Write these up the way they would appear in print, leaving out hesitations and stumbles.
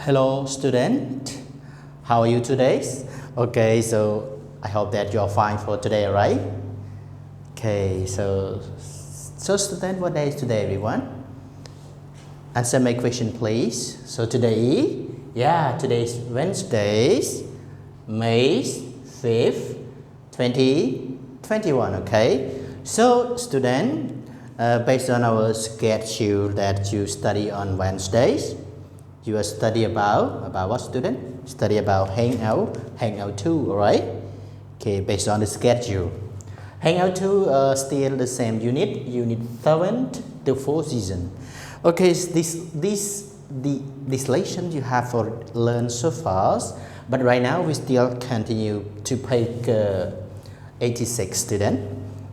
Hello student, how are you today? Okay, so I hope that you are fine for today, right? Okay, so student, what day is today everyone? Answer my question please. So today, today is Wednesday, May 5th, 2021, okay? So student, based on our schedule that you study on Wednesdays, you will study about what student? Study about hangout 2, alright? Okay, based on the schedule. Hangout 2 still the same unit 7th to 4th season. Okay, this lesson you have for learn so fast, but right now we still continue to page 86 student.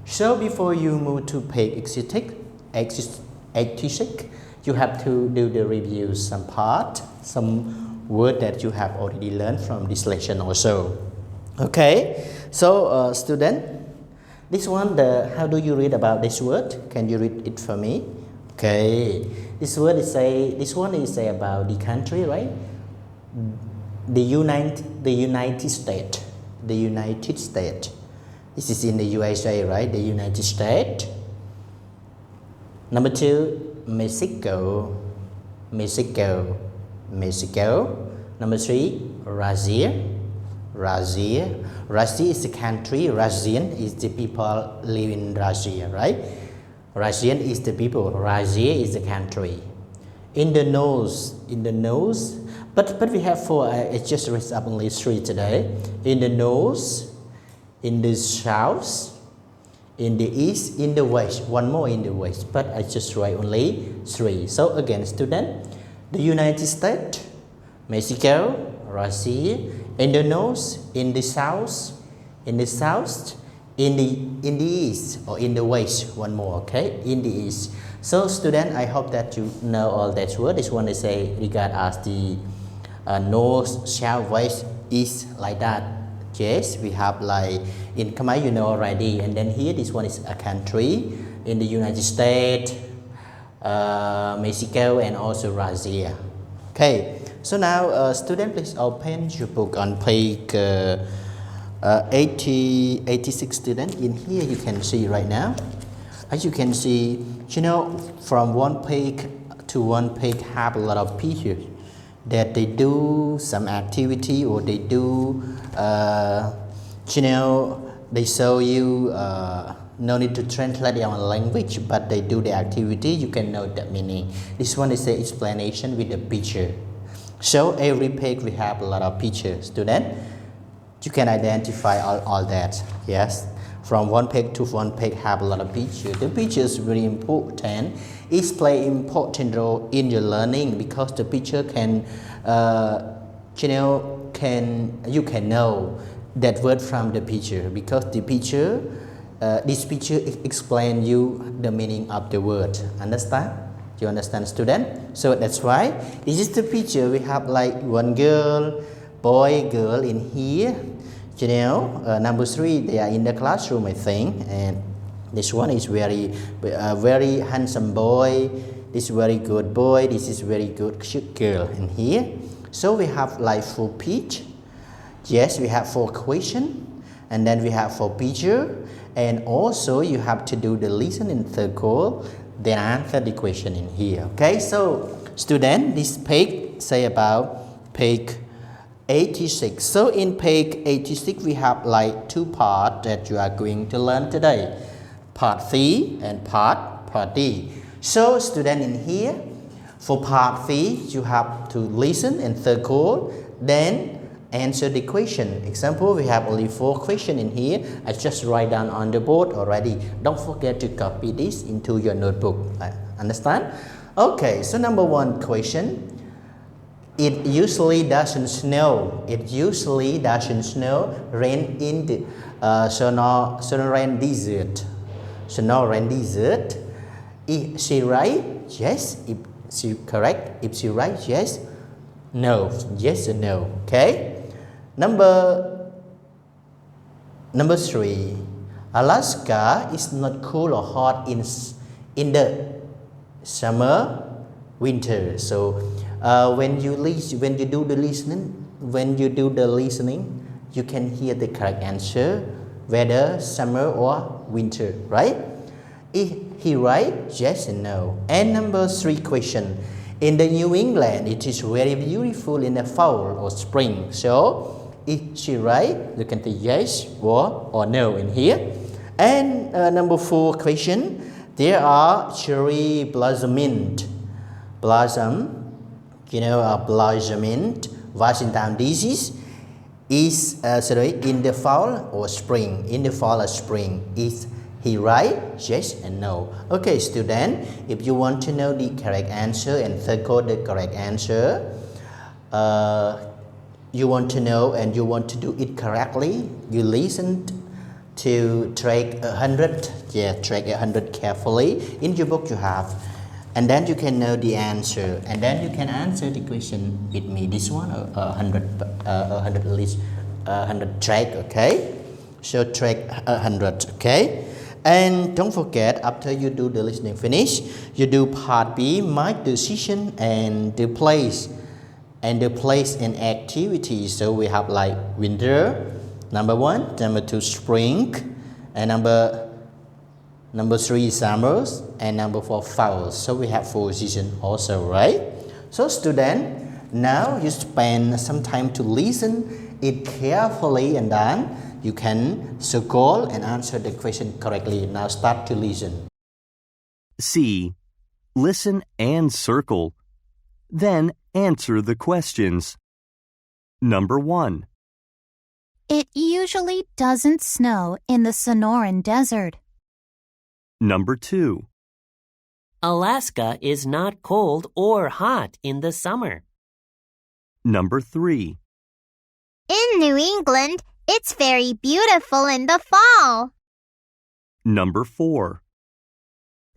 So before you move to page 86, you have to do the review some word that you have already learned from this lesson also. Okay, so student, this one, how do you read about this word? Can you read it for me? Okay, this one is about the country, right? The United States. The United States. This is in the USA, right? The United States. Number 2, Mexico. Number 3, Russia. Russia is the country. Russian is the people live in Russia, right? Russian is the people. Russia is the country. In the nose. But we have 4. I just raised up only 3 today. In the nose, in the south, in the east, in the west, one more in the west, but I just write only 3. So again, student, the United States, Mexico, Russia, in the north, in the south, in the east, or in the west, one more, okay, in the east. So student, I hope that you know all that word. This one is regard as the north, south, west, east, like that. Yes, we have like in Khmer, you know already, and then here this one is a country in the United States, Mexico, and also Russia. Okay, so now student, please open your book on page 86 student. In here you can see right now, as you can see, from one page to one page have a lot of pictures that they do some activity, or they do they show you no need to translate their own language, but they do the activity. You can know the meaning. This one is the explanation with the picture. So every page we have a lot of pictures. Student, you can identify all that. Yes, from one page to one page have a lot of pictures. The picture is very important. It plays important role in your learning, because the picture can you can know that word from the picture, because the picture this picture explain you the meaning of the word. Understand? Do you understand, student? So that's why this is the picture. We have like one girl, boy, girl in here. Number 3, they are in the classroom, I think, and this one is very handsome boy. This very good boy. This is very good girl in here. So we have like 4 pictures. Yes, we have 4 questions, and then we have 4 pictures, and also you have to do the listening circle, then answer the question in here. Okay, so student, this page say about page 86. So in page 86 we have like 2 parts that you are going to learn today, part C and part D. So student, in here for part C you have to listen and circle, then answer the question. Example, we have only 4 questions in here. I just write down on the board already. Don't forget to copy this into your notebook. Understand? Okay, so number 1 question. It usually doesn't snow. It usually doesn't snow. Rain in the rain desert. Snow rain desert. Is she right? Yes. If she correct. If she right, yes. No. Yes or no. Okay. Number 3. Alaska is not cool or hot in the summer. winter. So when you do the listening, you can hear the correct answer, whether summer or winter, right? He right, yes and no. And number 3 question. In the New England, it is very beautiful in the fall or spring. So is she right? You can say yes or no in here. And number 4 question. There are cherry blossoming, blossoming, Washington DC is in the fall or spring. In the fall or spring, is he right? Yes and no. Okay, student, if you want to know the correct answer and circle the correct answer, you want to know and you want to do it correctly, you listen to track 100. Track 100 carefully. In your book you have, and then you can know the answer, and then you can answer the question with me. This one 100 list, 100 track. Okay, so track 100. Okay, and don't forget, after you do the listening finish, you do part B, make decision and the place and activity. So we have like winter, number 1, number 2 spring, and number 3 summers, and number 4 fall. So we have 4 seasons also, right? So student, now you spend some time to listen it carefully, and then you can circle and answer the question correctly. Now start to listen. C. Listen and circle. Then answer the questions. Number 1. It usually doesn't snow in the Sonoran Desert. Number 2. Alaska is not cold or hot in the summer. Number 3. In New England, it's very beautiful in the fall. Number 4.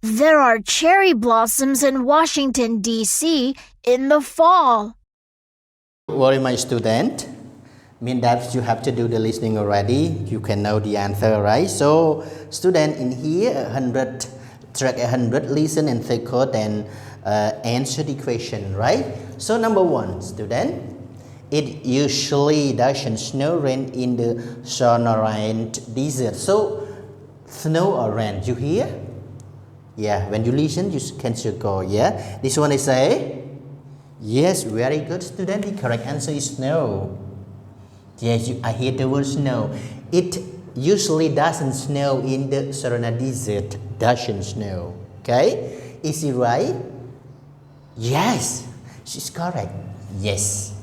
There are cherry blossoms in Washington, D.C. in the fall. Worry, my student. Mean that you have to do the listening already. You can know the answer, right? So, student, in here, 100, track 100, listen and circle, then answer the question, right? So, number 1, student. It usually doesn't snow rain in the Sonoran Desert. So, snow or rain, you hear? Yeah, when you listen, you can circle, yeah? This one is a, yes, very good, student. The correct answer is snow. Yes, I hear the word snow. It usually doesn't snow in the Sonoran Desert. Doesn't snow. Okay? Is it right? Yes. She's correct. Yes.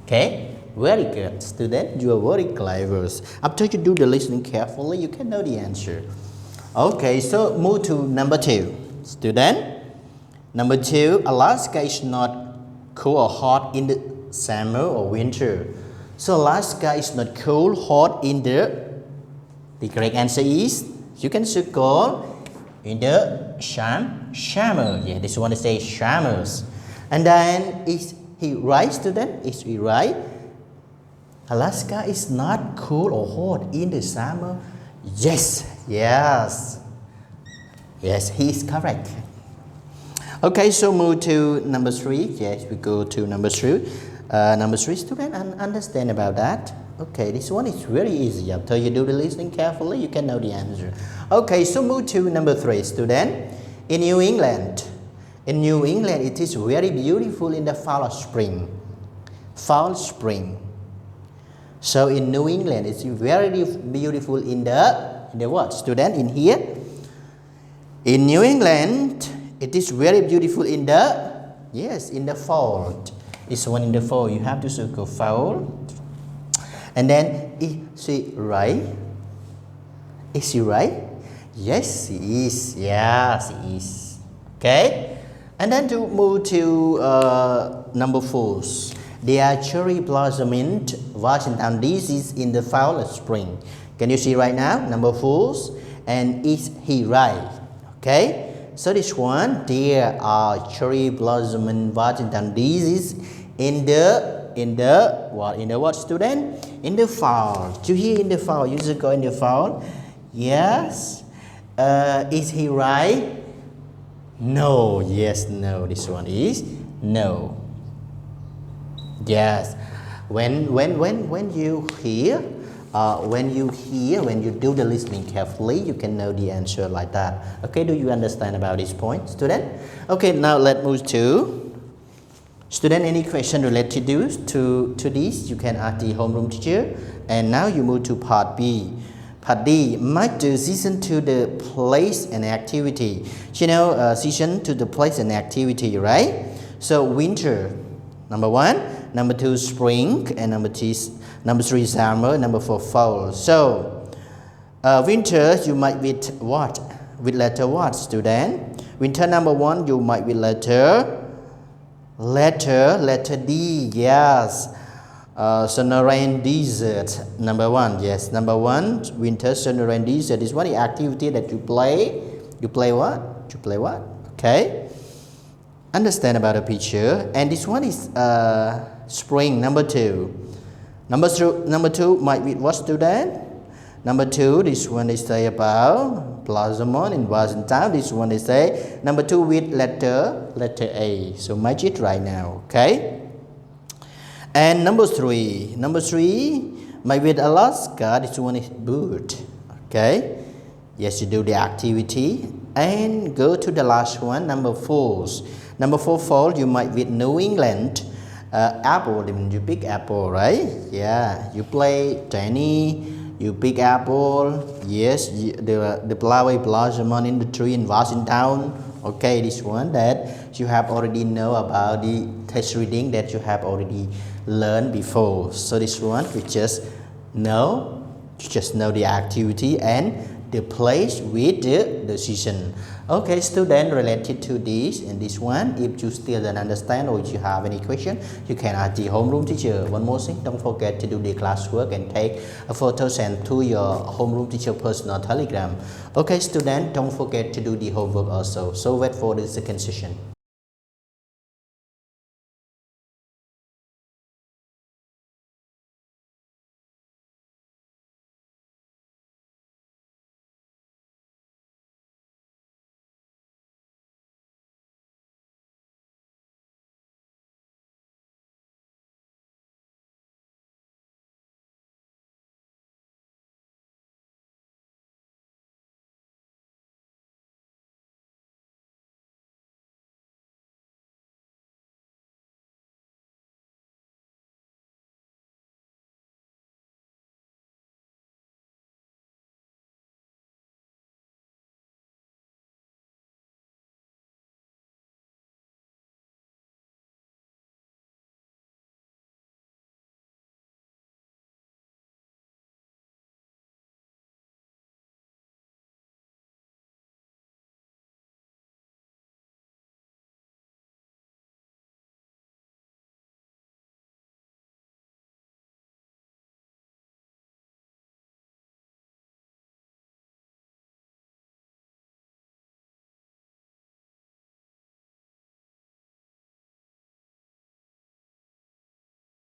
Okay? Very good, student. You are very clever. After you do the listening carefully, you can know the answer. Okay, so move to number 2. Student. Number 2, Alaska is not cool or hot in the summer or winter. So Alaska is not cold, hot in the correct answer is, you can circle in the summer. Yeah, this one is say summers. And then is he right, student? Is he right? Alaska is not cool or hot in the summer. Yes, yes. Yes, he is correct. Okay, so move to number 3. Yes, we go to number 3. Number 3, student, understand about that. Okay, this one is very easy. After you do the listening carefully, you can know the answer. Okay, so move to number 3, student. In New England, it is very beautiful in the fall or spring. Fall, spring. So in New England, it's very beautiful in the what, student? In here, in New England, it is very beautiful in the fall. This one in the fall, you have to circle fall. And then, is she right? Is she right? Yes, she is. Yes, she is. Okay? And then to move to number 4. There are cherry blossoming Washington DC in the fall or spring. Can you see right now? Number 4. And is he right? Okay? So this one, there are cherry blossoming Washington DC in the what, student? In the fall. Do you hear in the fall? You should go in the fall. Yes. Is he right? No, yes, no. This one is no. Yes. When you hear, when you do the listening carefully, you can know the answer like that. Okay, do you understand about this point, student? Okay, now let's move to student. Any question related to this, you can ask the homeroom teacher. And now you move to part B. Part D, match the season to the place and activity. You know, season to the place and activity, right? So winter, number 1. Number 2, spring. And number 3, summer. Number 4, fall. So, winter, you might with what? With letter what, student? Winter number 1, you might with letter D, yes. Snow, rain, desert, number 1, yes. Number 1, winter, snow, rain, desert is one activity that you play. You play what? Okay. Understand about the picture. And this one is spring, number 2. Number 2 might be what, student? Number 2, this one is say about blossom on in Washington. This one is say number 2 with letter A. So match it right now, okay? And number 3 might be Alaska. This one is bird, okay? Yes, you do the activity. And go to the last one, number 4. Number 4, fall, you might with New England. Apple, you pick apple, right? Yeah, you play tennis, you pick apple. Yes, the flower blossom on in the tree in Washington. Okay, this one that you have already know about the test reading that you have already learned before. So this one we just know the activity and the place with the season. Okay, student, related to this and this one, if you still don't understand or if you have any question, you can ask the homeroom teacher. One more thing, don't forget to do the classwork and take a photo sent to your homeroom teacher personal telegram. Okay, student, don't forget to do the homework also. So wait for the second session.